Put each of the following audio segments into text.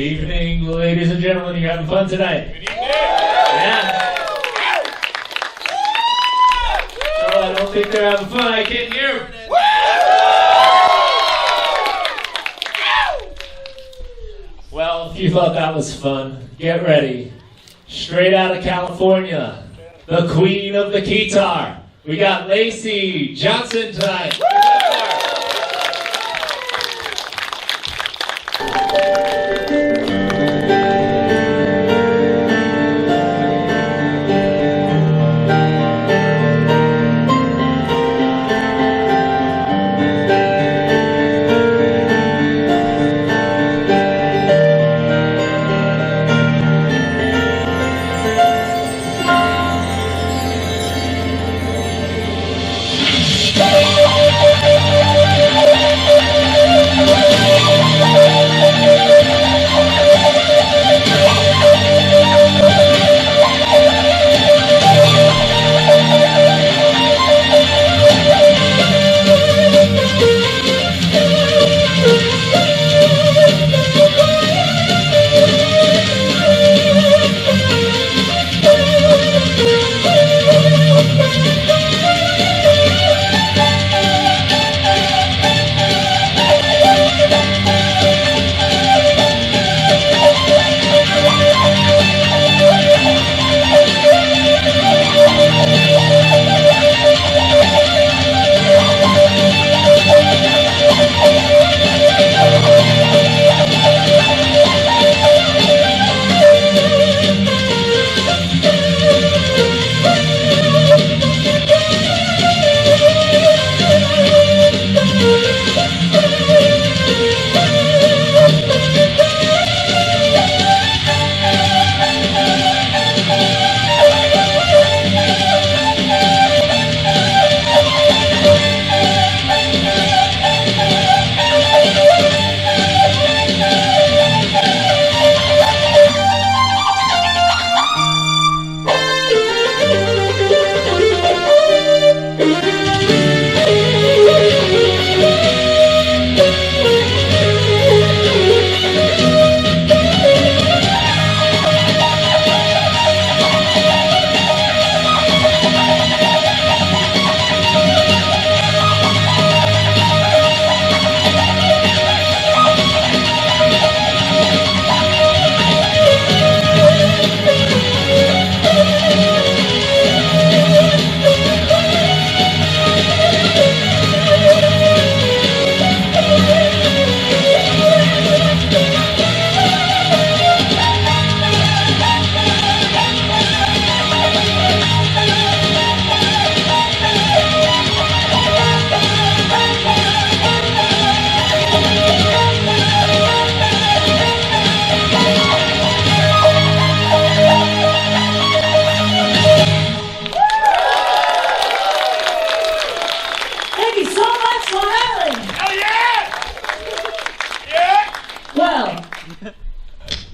evening, ladies and gentlemen. You having fun tonight? Yeah. Oh, I don't think they're having fun. I can't hear them. Well, if you thought that was fun, get ready. Straight out of California, the queen of the guitar. We got Lacey Johnson tonight.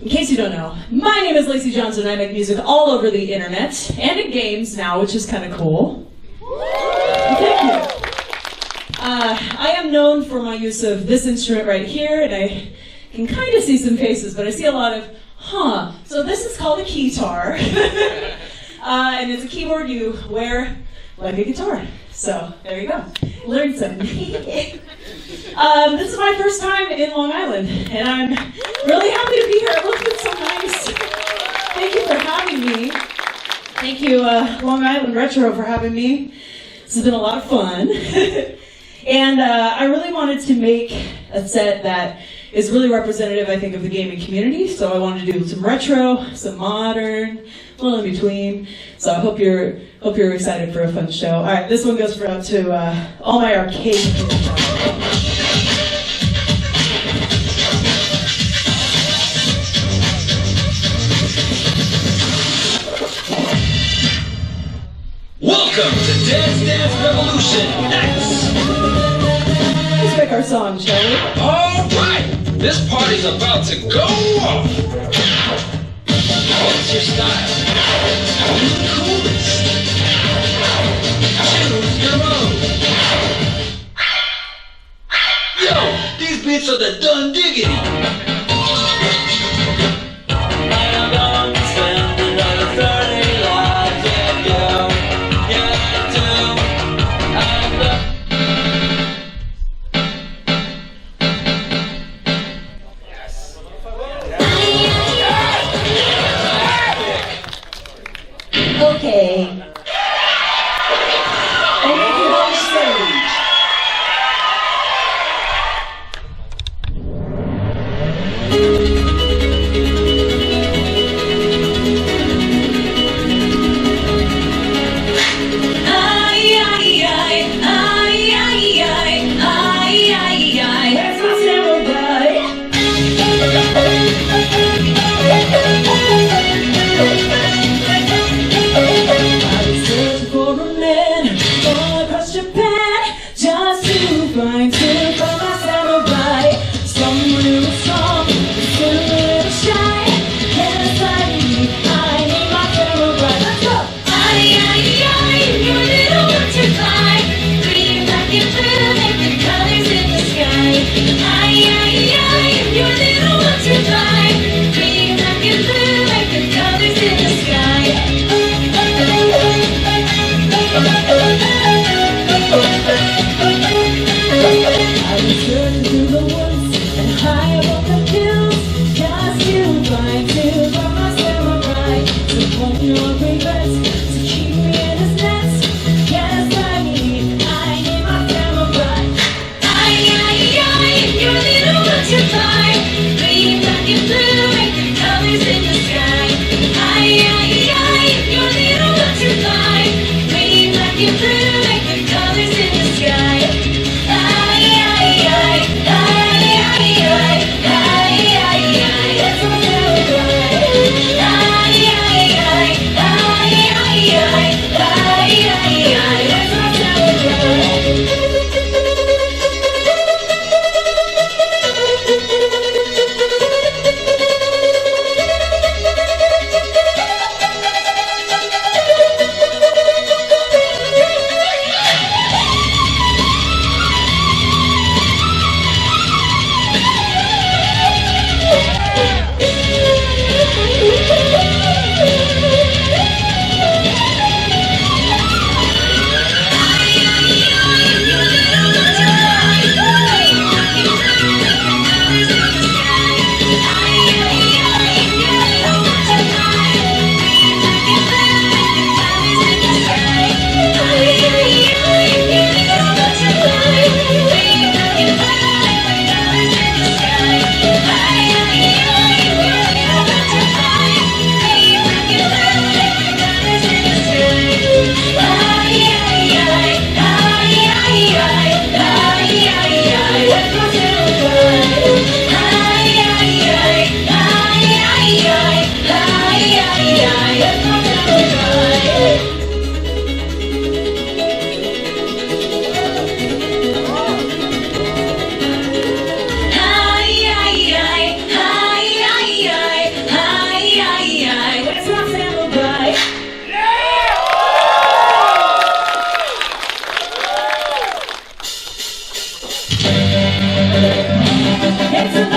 In case you don't know, my name is Lacey Johnson and I make music all over the internet and in games now, which is kind of cool. Thank you. I am known for my use of this instrument right here, and I can kind of see some faces, but I see a lot of, So this is called a keytar. And it's a keyboard you wear like a guitar. So there you go. Learn something. This is my first time in Long Island, and I'm really happy to be here. It looks so nice. Thank you for having me. Thank you, Long Island Retro, for having me. This has been a lot of fun. And I really wanted to make a set that is really representative, I think, of the gaming community. So I wanted to do some retro, some modern, a little in between. So I hope you're excited for a fun show. All right, this one goes out to all my arcade kids. Welcome to Dance Dance Revolution X! Let's pick our song, shall we? Alright! This party's about to go off! What's your style? Who's the coolest? Choose your own! Yo! These beats are the done diggity! stage. Where's my samurai? I was searching for a man all across Japan, just to find my samurai. Someone who was strong, still a little shy. Yes, I need my samurai. Let's go! You're a little butterfly, green, black, and blue, like the colors in the sky. You're a little butterfly, green, black, and blue, like the colors in the sky. I was searching through the woods and high above the hills, just to find my samurai. To hold no regrets, to keep me in his nets. Yes, I need my samurai. You're a little butterfly, green, black, and blue, like the colors in the sky. You're a little butterfly, green, black, and blue, like the colors in the sky. That's my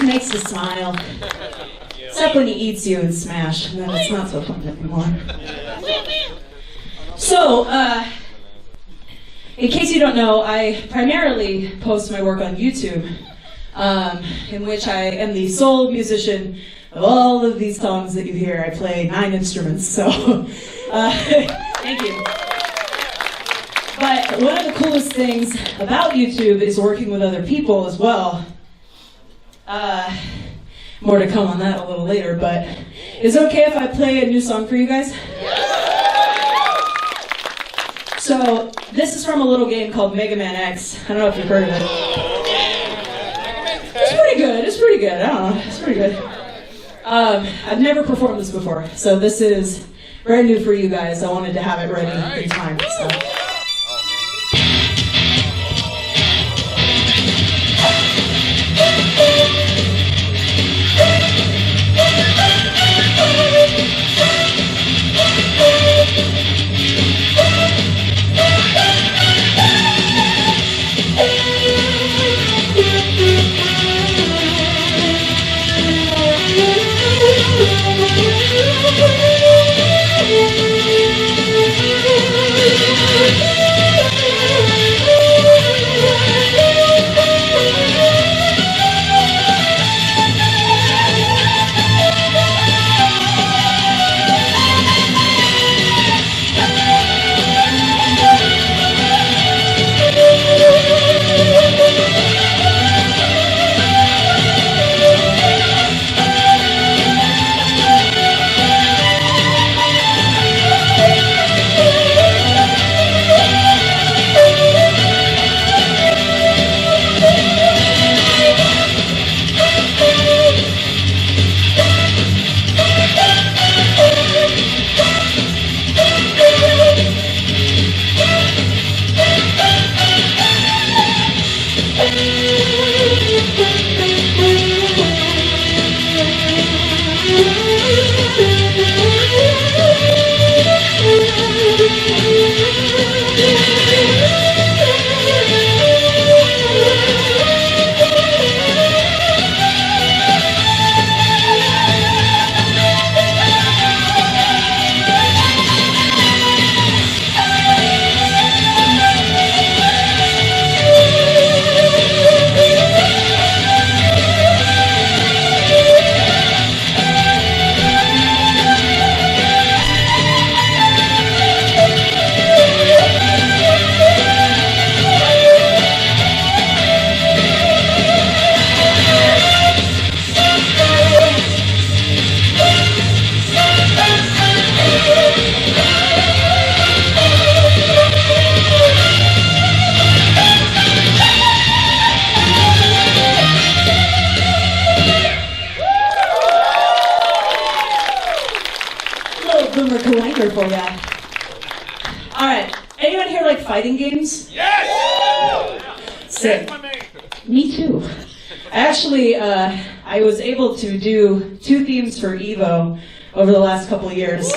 Makes you smile. Except when he eats you and smash, and then it's not so fun anymore. So, in case you don't know, I primarily post my work on YouTube, in which I am the sole musician of all of these songs that you hear. I play 9 instruments, so thank you. But one of the coolest things about YouTube is working with other people as well. More to come on that a little later, but is it okay if I play a new song for you guys? So, this is from a little game called Mega Man X. I don't know if you've heard of it. It's pretty good, it's pretty good, I don't know, it's pretty good. I've never performed this before, so this is brand new for you guys. I wanted to have it ready in time, so. For ya. All right. Anyone here like fighting games? Yes! Sick. Me too. Actually, I I was able to do 2 themes for Evo over the last couple of years,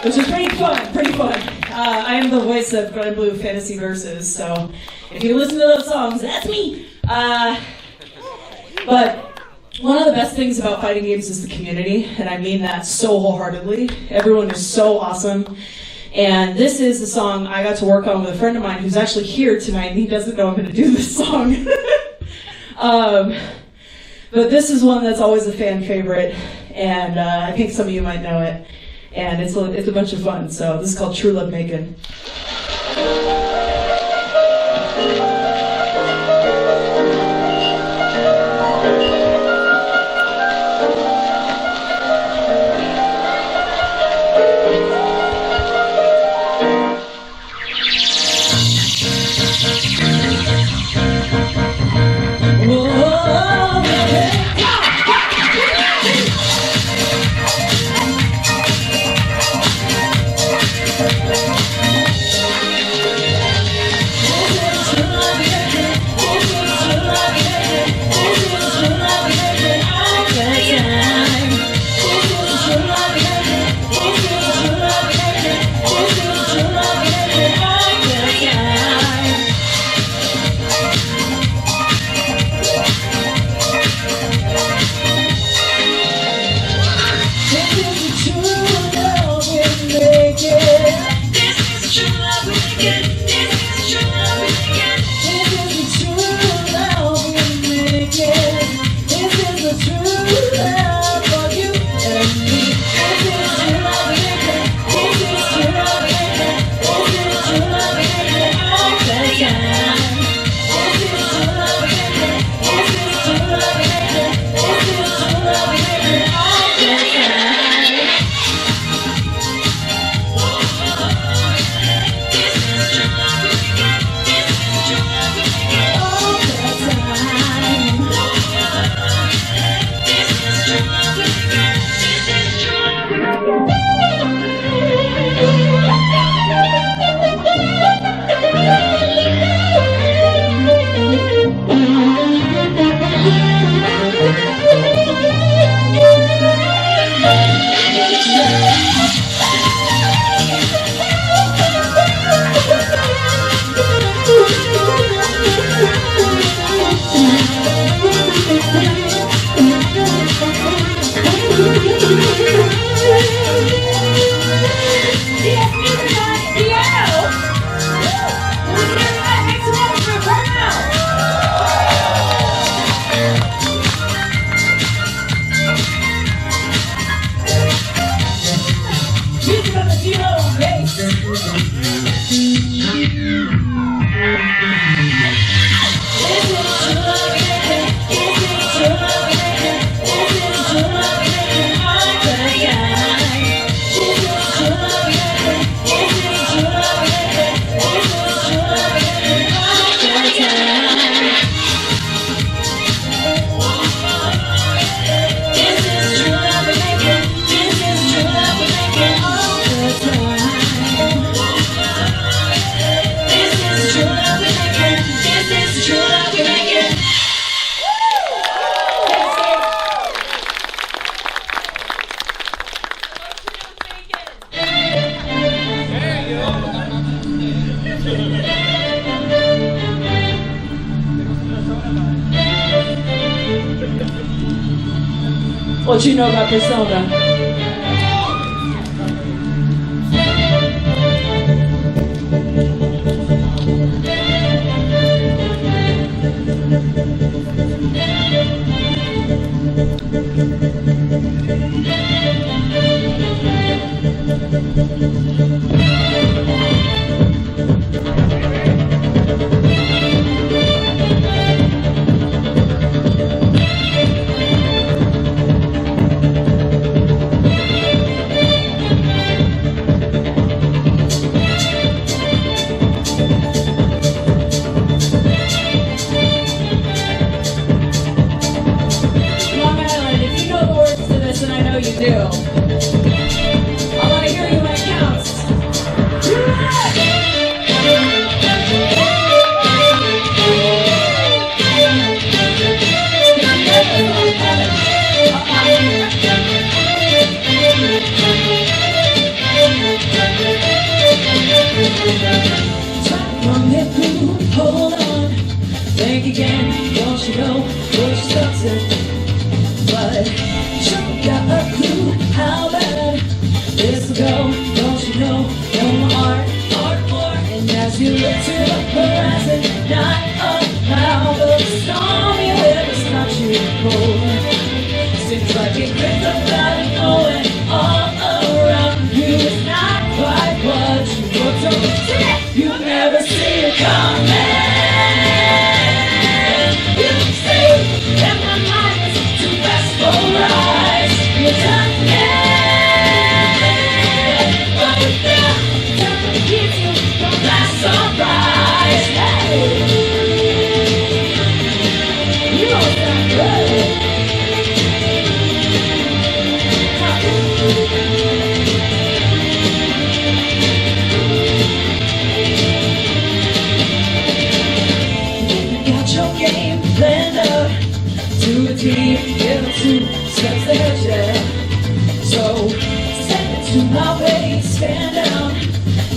which is pretty fun, pretty fun. I am the voice of Red and Blue Fantasy Verses, so if you listen to those songs, that's me. But one of the best things about fighting games is the community, and I mean that so wholeheartedly. Everyone is so awesome. And this is the song I got to work on with a friend of mine who's actually here tonight, and he doesn't know I'm going to do this song. But this is one that's always a fan favorite, and I think some of you might know it. And it's a bunch of fun, so this is called True Love Makin'. What you know about Persona? So go, don't you know, no heart, heart more. And as you look to the horizon, not a cloud of stormy weather stops you cold. Seems like it creeps up out and going all around you. It's not quite what you want to. You never see it coming. You see, and my mind is too fast for rise. You're done but with that, time to give you your last surprise. Hey, you know it's not good. To a team, give it 2 steps ahead, yeah. So, step into my way, stand down.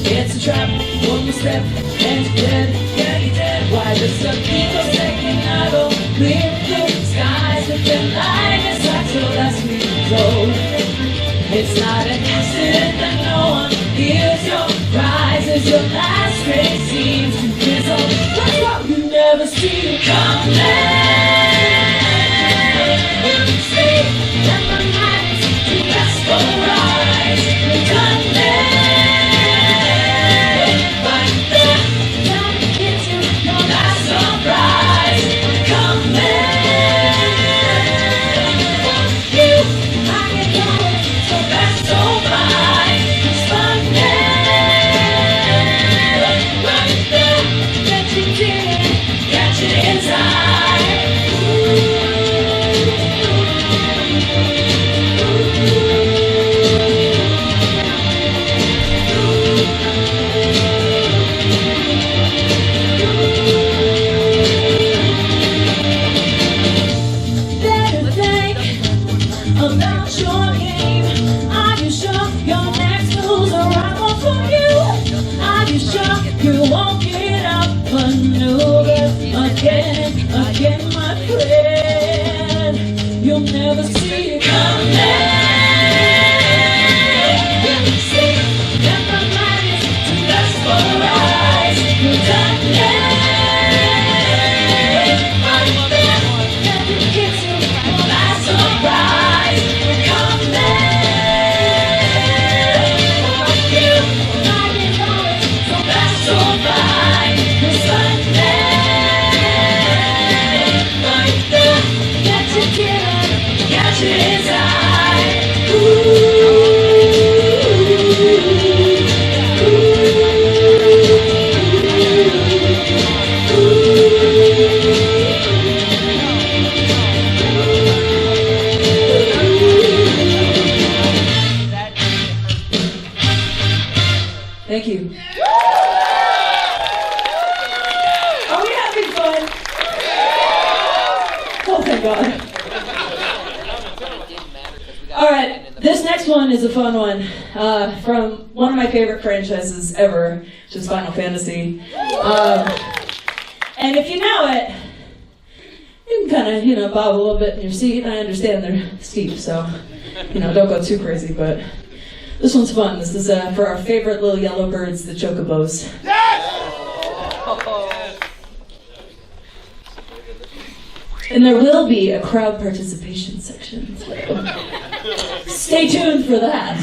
It's a trap, 1 more step, and you're dead, yeah, you're dead. Why just a picosecond, I go clear blue skies with the light inside till last week cold. It's not an accident that no one hears your cries as your last train seems to fizzle. That's what you never see it coming. About your game, are you sure your next move's the right one for you? Are you sure you won't get up maneuver again, my friend? You'll never see it coming. You see, never mind, too fast for rise. You're done, but then, never gets you your last surprise. Thank you. Are we having fun? Oh, thank God. All right, this next one is a fun one from one of my favorite franchises ever, which is Final Fantasy. And if you know it, you can kind of, bob a little bit in your seat. I understand they're steep, so, don't go too crazy, but this one's fun. This is for our favorite little yellow birds, the chocobos. And there will be a crowd participation section, so stay tuned for that.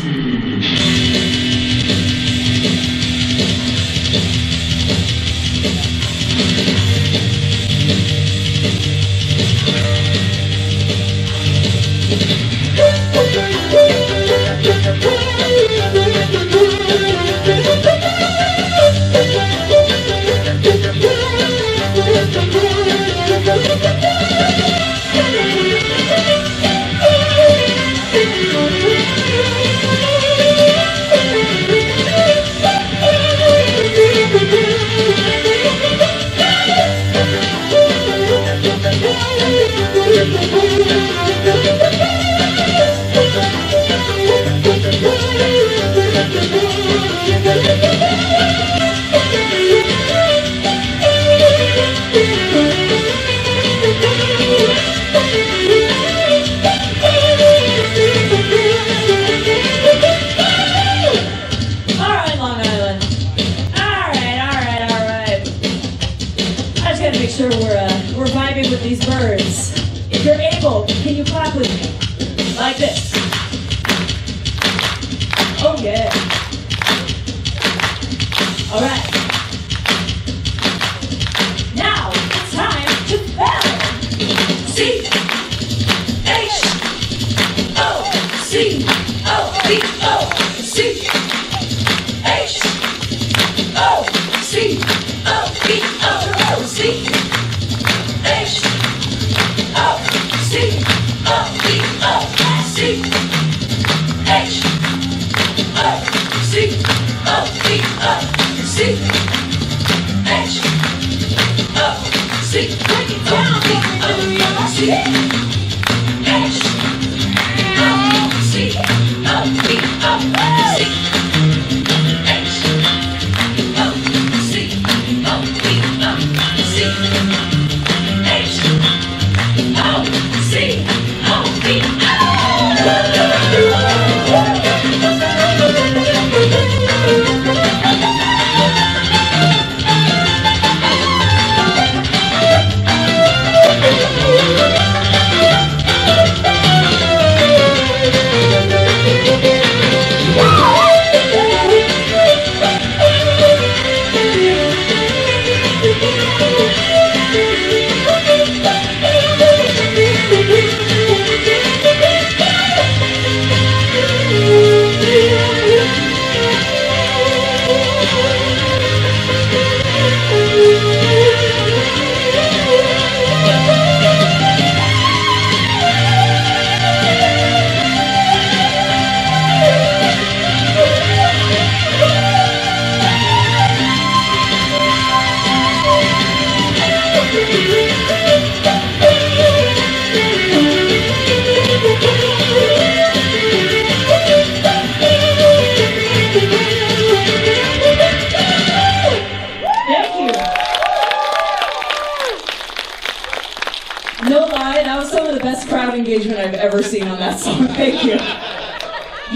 engagement I've ever seen on that song. Thank you.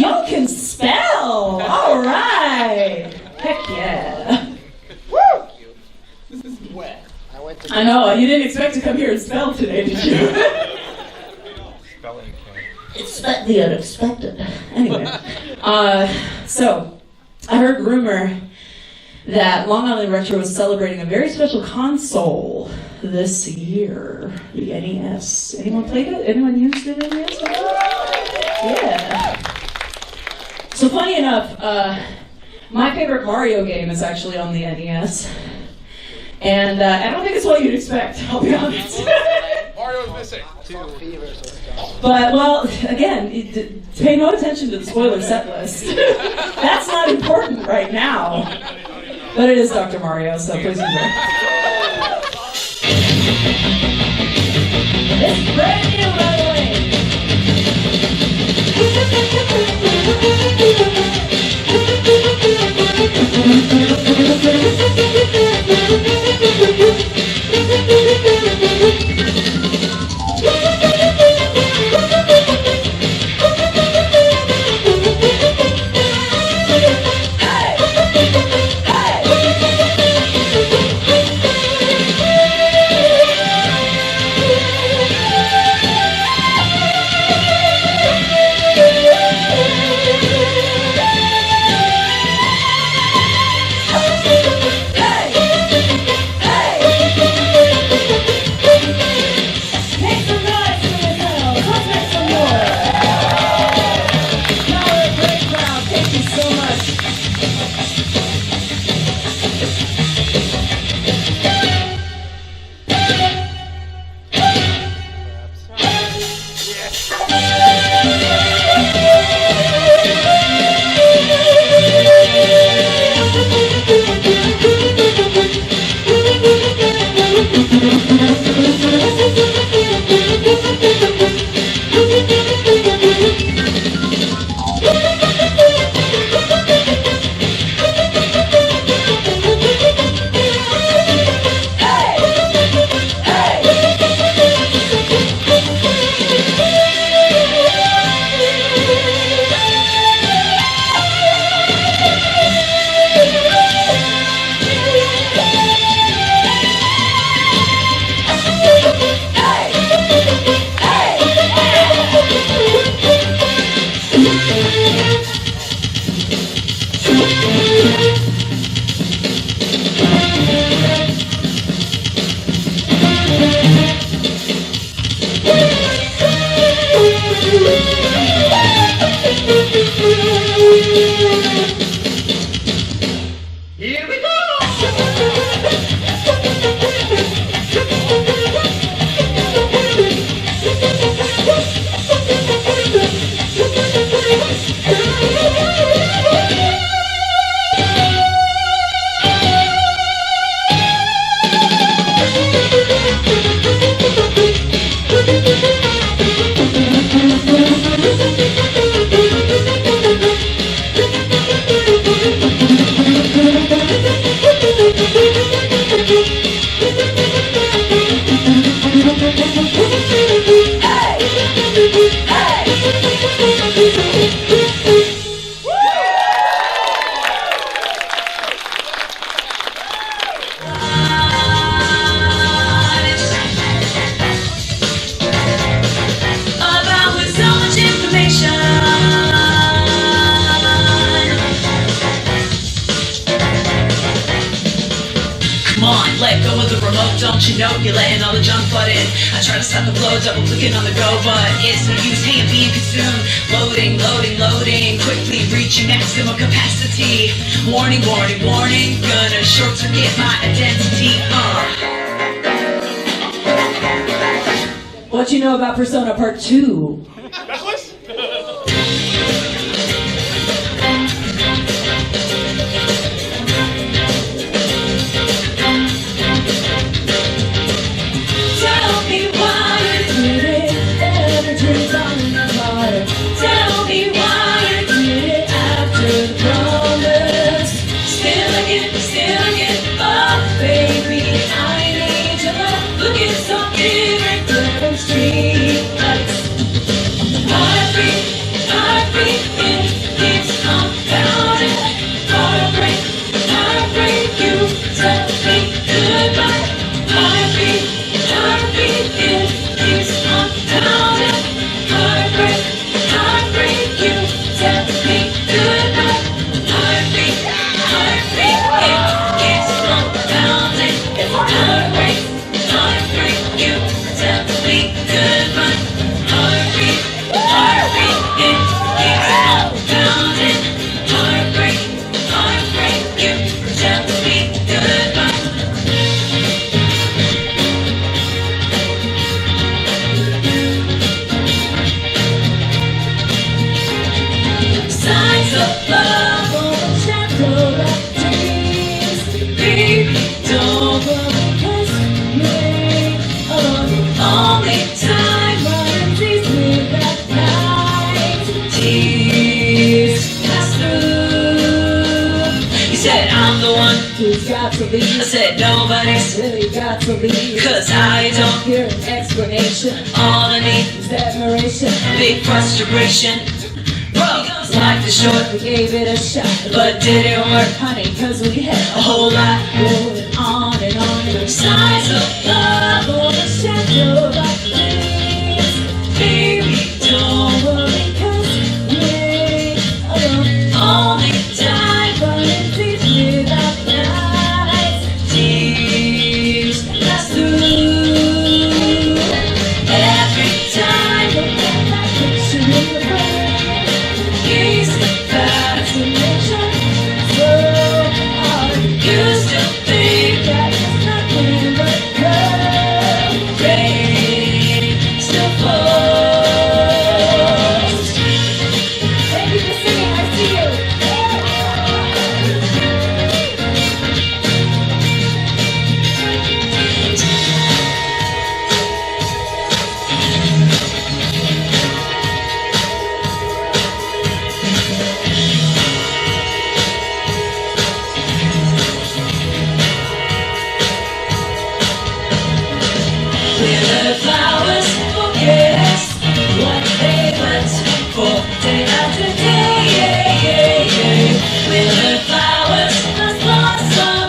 Y'all can spell. All right. Heck yeah. Woo! I know, you didn't expect to come here and spell today, did you? Expect the unexpected. Anyway, so I heard rumor that Long Island Retro was celebrating a very special console this year, the NES. Anyone played it? Anyone used the NES? Yeah. So funny enough, my favorite Mario game is actually on the NES. And I don't think it's what you'd expect, I'll be honest. Mario's missing. But, well, again, pay no attention to the spoiler set list. That's not important right now. But it is Dr. Mario, so please enjoy. This is brand new, by the way. Let go of the remote, don't you know you're letting all the junk flood in. I try to stop the flow, double clicking on the go, but it's no use, hey, I'm being consumed. Loading, loading, loading, quickly reaching maximum capacity. Warning, warning, warning, gonna short circuit my identity, What you know about Persona Part 2? Specialist? Tell me why you did it, everything's on the water. Tell me why you did it after the promise. Still again, oh baby, I need your love. Looking so different, different street lights. of love on the shadow of dreams. Baby, don't worry, 'cause you ain't alone. Only time runs these midnight nights. Tears pass through. You said I'm the one who's got to leave. I said nobody's really got to leave. 'Cause I don't hear an explanation. All I need is admiration. Big frustration. Bro, life is short, we gave it a shot. But did it work, honey? 'Cause we had a whole lot going on and on. Size of love on the shadow of dreams. Baby, don't worry, 'cause we ain't alone. Only time running these midnight nights. Tears pass through. Every time I get that picture in the brain, easy fascination, so hard. You still think that it's nothing but love. Rain still falls. Thank you for singing. I see you. Winter flowers forget what they went for day after day. Winter flowers must blossom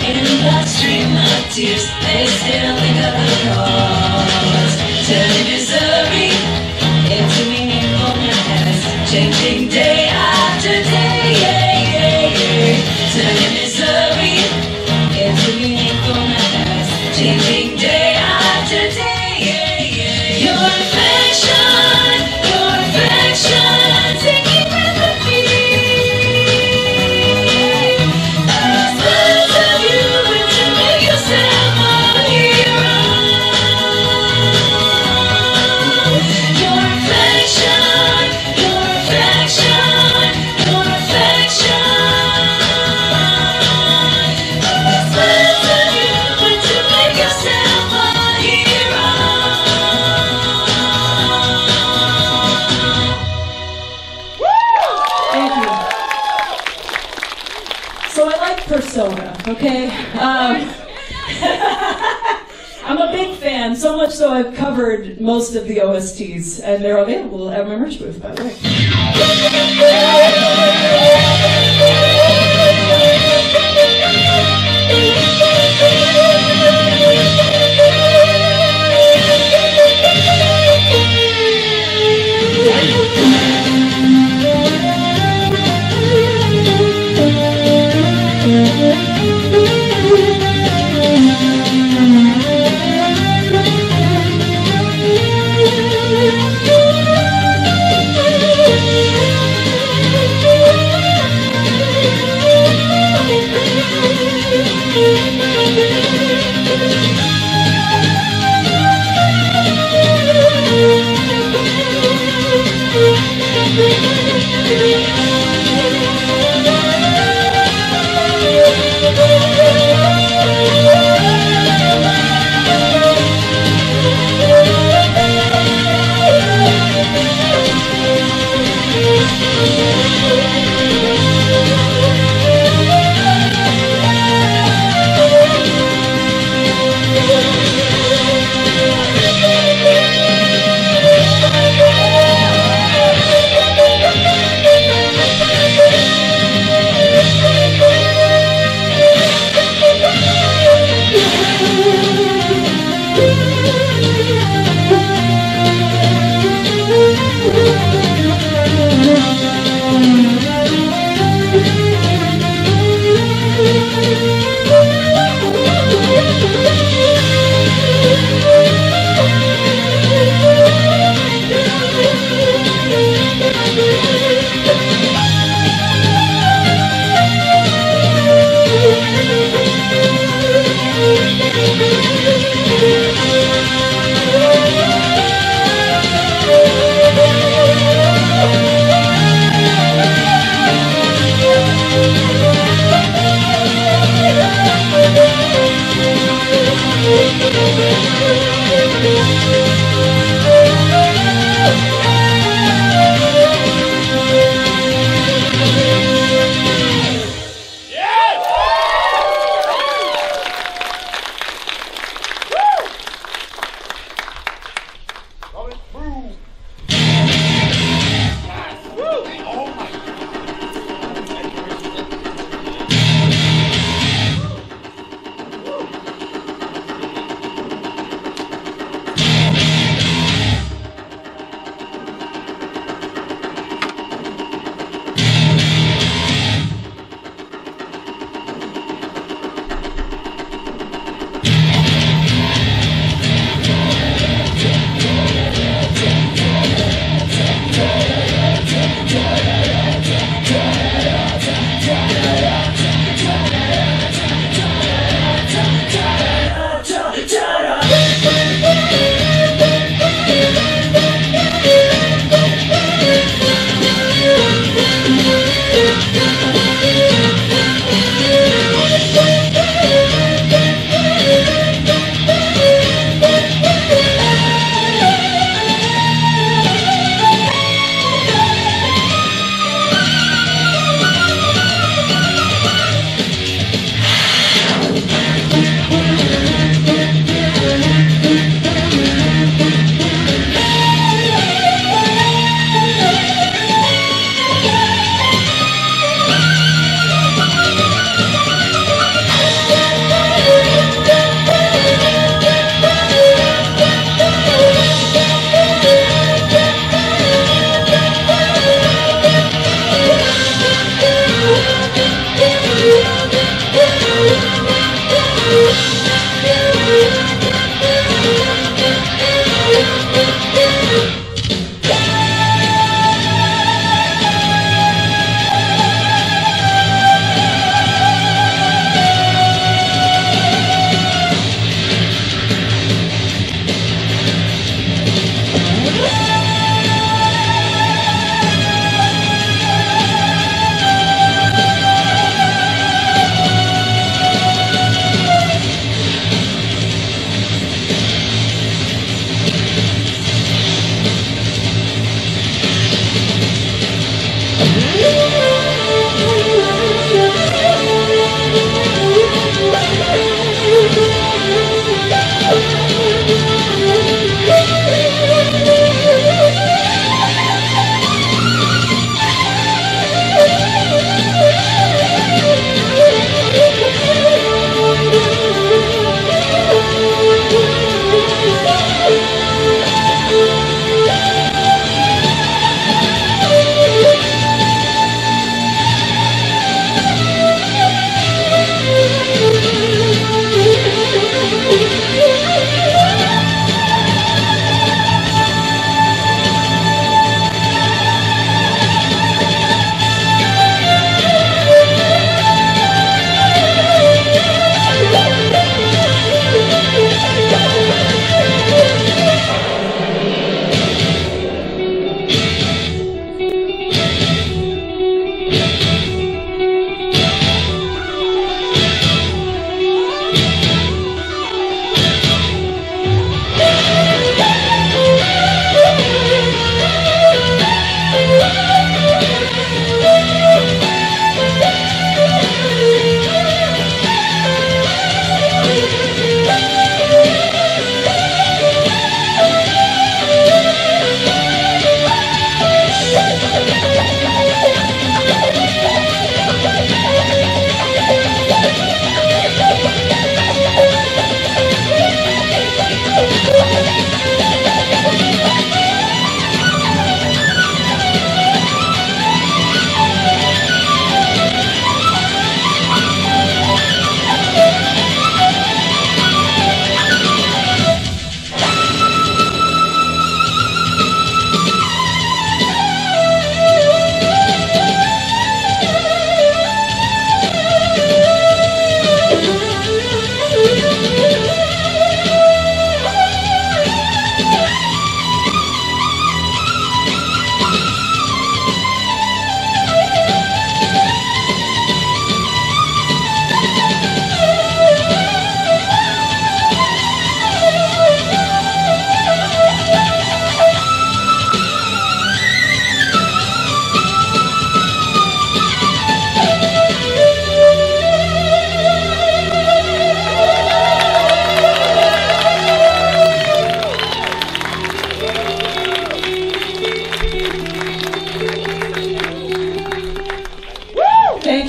in the stream of tears. They still linger the cause, turning misery into meaningfulness, changing day after day. Turning misery into meaningfulness, changing day after day. Your affection, taking with the beat. Aspects of you and to make yourself a hero. Your affection, aspects of you and to make yourself a hero. Thank you. So I like Persona, okay? I'm a big fan, so much so I've covered most of the OSTs, and they're available at my merch booth, by the way.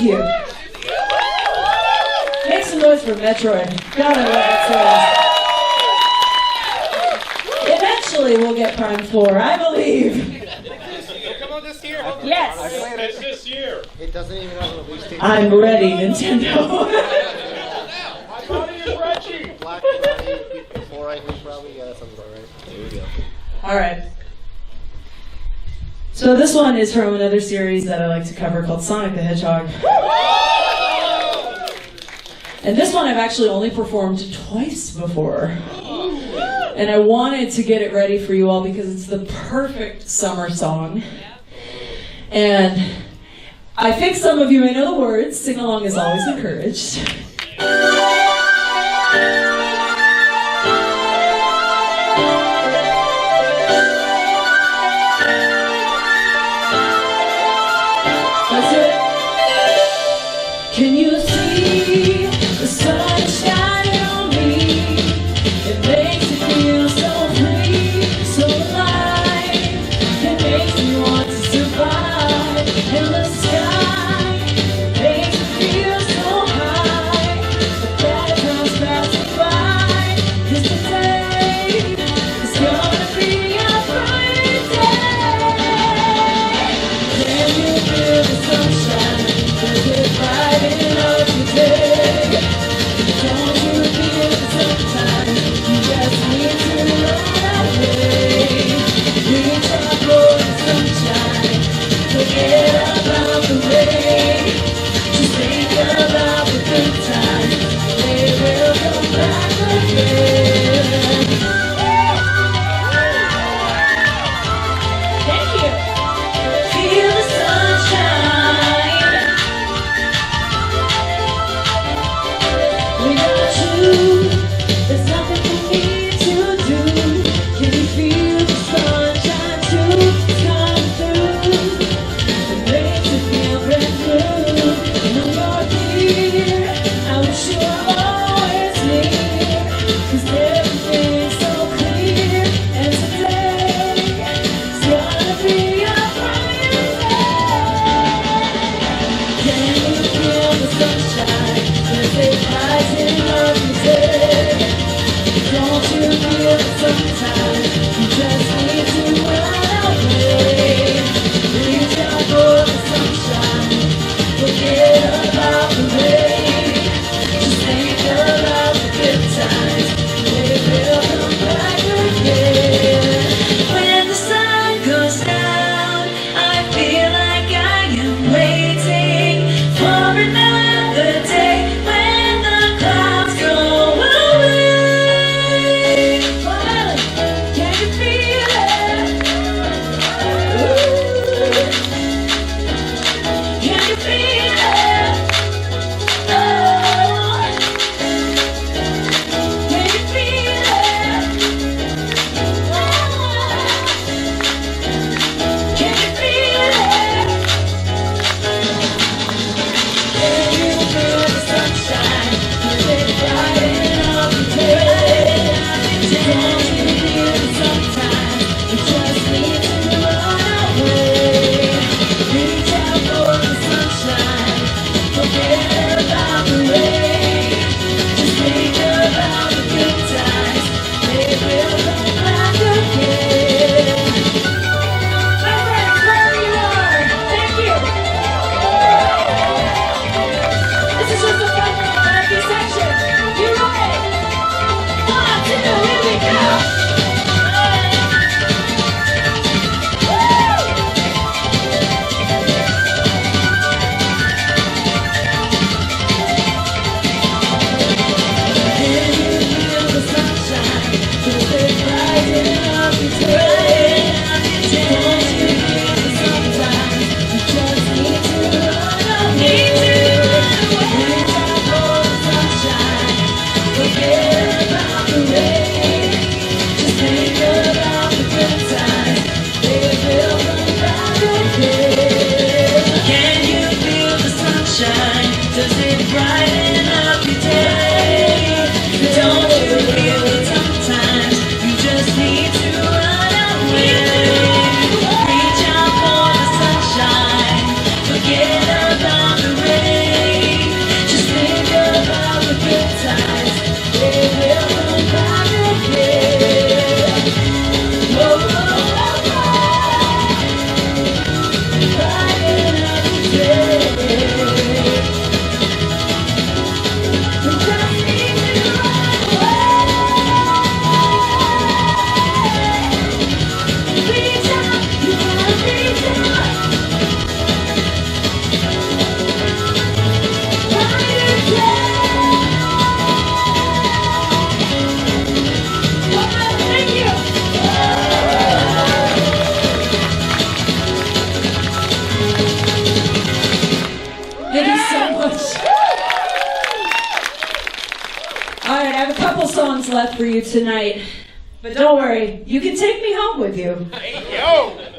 Thank you. Make some noise for Metroid. God, I love that song. Eventually, we'll get Prime 4, I believe. Come on this year. Yes. It's this year. It doesn't even have a release date. I'm ready, Nintendo. My body is Reggie. Black Friday, week before, I think, probably. Yeah, that sounds about right. There we go. All right. So this one is from another series that I like to cover called Sonic the Hedgehog. And this one I've actually only performed twice before. And I wanted to get it ready for you all because it's the perfect summer song. And I think some of you may know the words. Sing along is always encouraged. Let's do it. Can you see the sun shining on me? It makes me feel so free, so alive. It makes me want to survive. And the sky makes me feel so high. But that comes passing by. 'Cause today is gonna be a bright day. Can you feel the sunshine? Does it brighten up your day? Don't you feel it sometimes? You just need to run away. Reach out for the sunshine. Forget about the rain. Just think about the good times. They will come back again. Thank you. Feel the sunshine. Without you, there's nothing for me to do. Can you feel the sunshine too? It's coming through. It makes me feel brand new. And when you're here, I wish you were always near. 'Cause everything's so clear. And today is gonna be a bright day. Can you feel the sunshine? Does it brighten up your day? Don't you feel it sometimes? You just need to run away. Reach out for the sunshine. Forget about the rain. Just think about the good times. They will come back again. When the sun goes down, I feel like I am waiting for another day when the clouds go away. Violet, can you feel it? Ooh. Can you feel it? Oh. Can you feel it? Oh. Can you feel it? Can you feel the sunshine? Does it brighten up the day? Don't you feel it sometimes? You just need to run away. Reach out for the sunshine. Forget about the rain. Just think about the good times. They will come back again. My friends, wherever you are, thank you. This is just a fun, happy section. You ready? 1, 2, here we go. Can you feel the sunshine? Does it brighten up your day? Don't you feel it sometimes? You just need to run away. Reach out for the sunshine. Forget about the rain. Just think about the good times. They will come back again. Can you feel the sunshine? Does it brighten up your day? Don't you feel it sometimes? You just need to run away. Reach out for the sunshine. Forget about the rain. have a couple songs left for you tonight. But don't worry, you can take me home with you.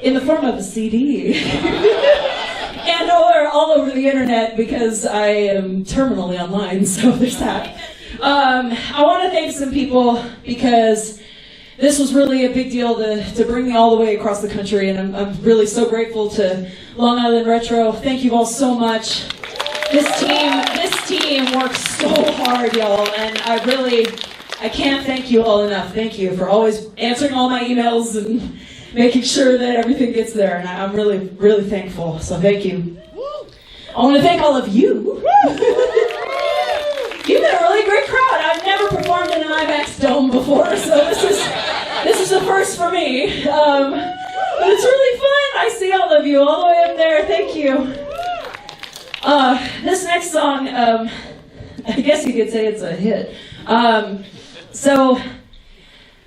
In the form of a CD. And or all over the internet because I am terminally online, so there's that. I want to thank some people because this was really a big deal to bring me all the way across the country, and I'm really so grateful to Long Island Retro. Thank you all so much. This team works so hard, y'all, and I can't thank you all enough. Thank you for always answering all my emails and making sure that everything gets there, and I'm really, really thankful, so thank you. I want to thank all of you. You've been a really great crowd. I've never performed in an IMAX dome before, so this is a first for me. But it's really fun. I see all of you all the way up there. Thank you. This next song, I guess you could say it's a hit. So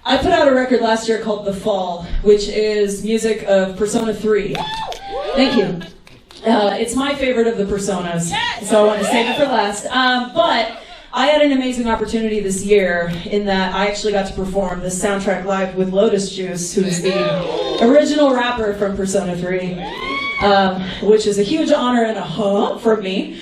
I put out a record last year called The Fall, which is music of Persona 3. Thank you. It's my favorite of the Personas, so I want to save it for last. But I had an amazing opportunity this year in that I actually got to perform the soundtrack live with Lotus Juice, who is the original rapper from Persona 3, which is a huge honor and a from me.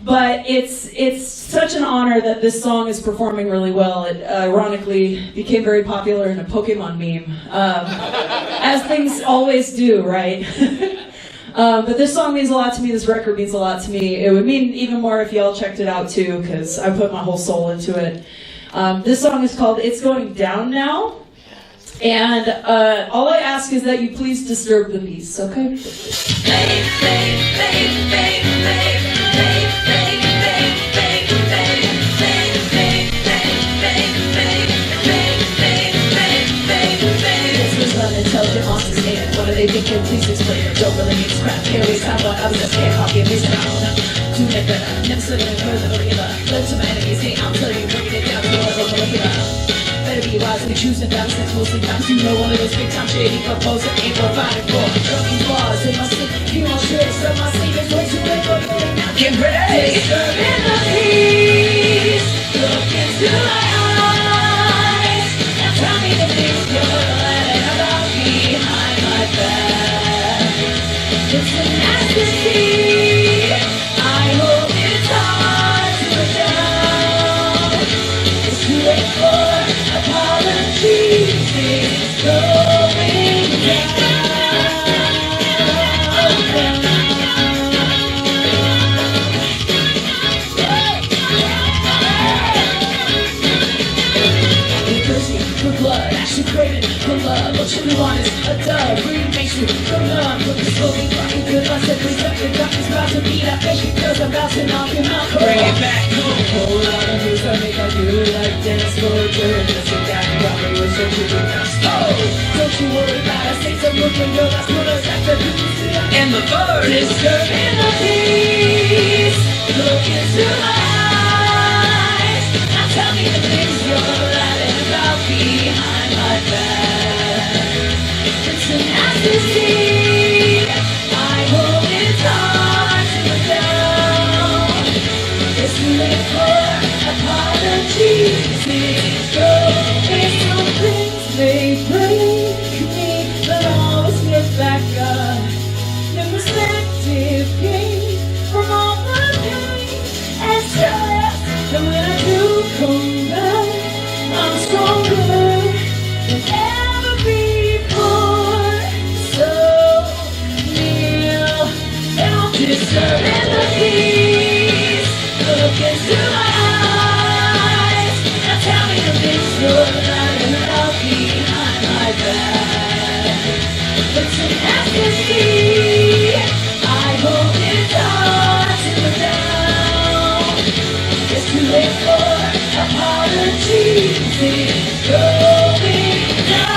But it's such an honor that this song is performing really well. It ironically became very popular in a Pokemon meme, as things always do, right? But this song means a lot to me. This record means a lot to me. It would mean even more if y'all checked it out too, because I put my whole soul into it. This song is called It's Going Down Now. And all I ask is that you please disturb the peace, okay? Intelligent monsters in it. What do they think? Please explain it. Don't really need scrap. Here we come on. I was just can't copy and paste it around. Do it better. Never stood in further regular. Learn to my enemies. Hey, I'm telling you, bringing it down to the level molecular. Better be wise when you choose to balance it mostly times. You know one of those big time shady composer ain't providing for. Broken bars in my sleep. You won't trip. So my sleep is way too late for me. Now get ready. Disturbing the peace. Look into my eyes. Now tell me the things you're behind my back. It's an ecstasy. I hope it's hard to put down. It's too late for apologies. It's going down. You're thirsty for blood, actually craving for love. What you want is a dove. Breathe makes you go numb. Look at slowly fucking good. I said please up the doctor's about to beat up baby because I'm about to knock him out. Bring it back home. Whole lot of moves I make on you like dance floor turns. Sit down and probably wish that you would not stop. Don't you worry about it. Say some looking girl. That's what us after peace. And the bird is disturbing the peace. Look into my eyes. Now tell me the things you're lying about behind my back. It's an ecstasy. I hope it's hard to put down. It's too late for apologies. It's some things may break me, but always get back up. The perspective gain from all the pain and stress. And when I do come back, I'm stronger than ever before. So kneel down, disturbing the peace. Look into my eyes. Now tell me the things you're lying about behind my back. It's an ecstasy. I hope it's hard to put down. It's too late for apologies. It's going down.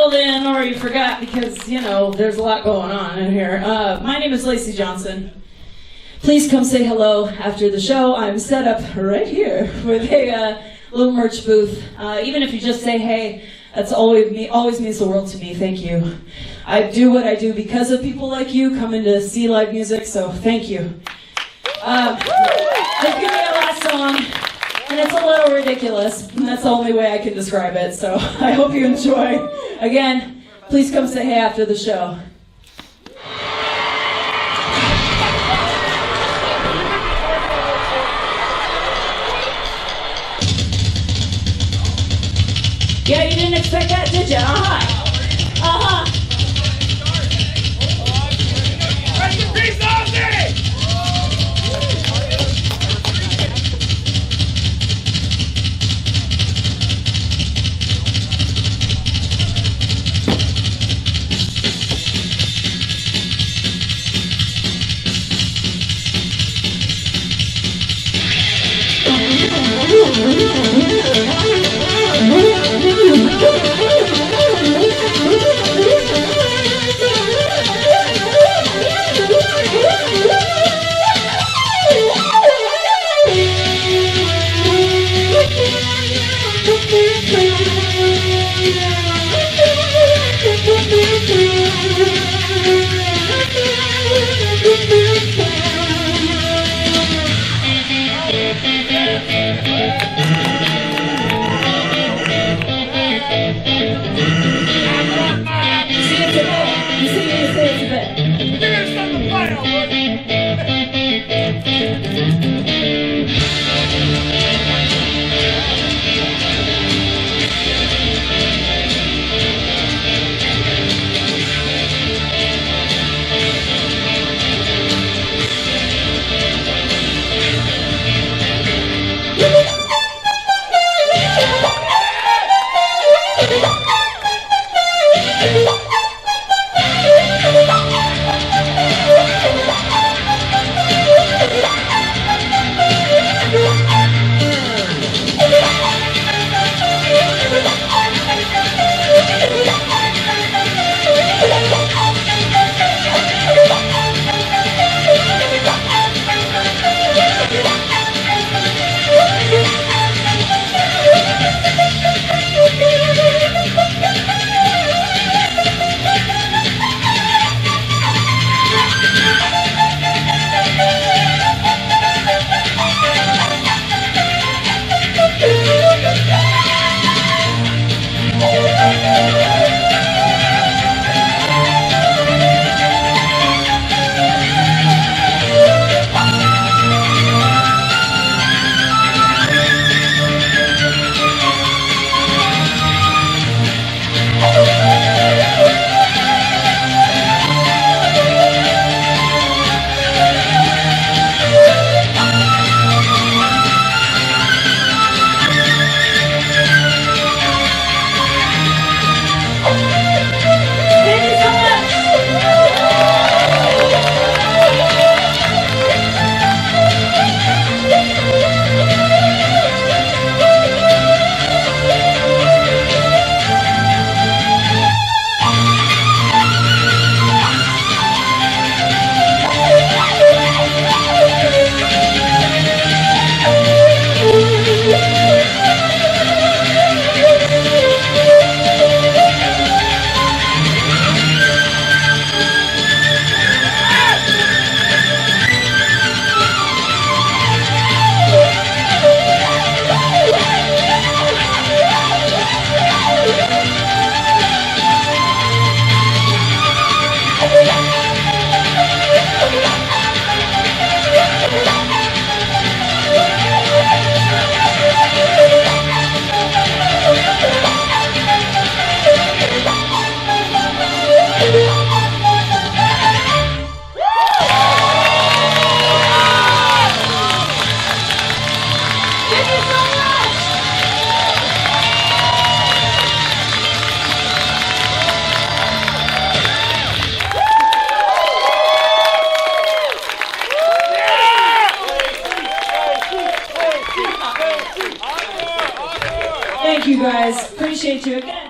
called in or you forgot because, you know, there's a lot going on in here. My name is Lacey Johnson. Please come say hello after the show. I'm set up right here with a little merch booth. Even if you just say hey, that's always means the world to me. Thank you. I do what I do because of people like you coming to see live music, so thank you. They've given me a last song, and it's a little ridiculous, and that's the only way I can describe it, so I hope you enjoy. Again, please come say hey after the show. Yeah, you didn't expect that, did you? Uh-huh. Uh-huh. Rest in peace, Ozzy! Thank you guys. Appreciate you again.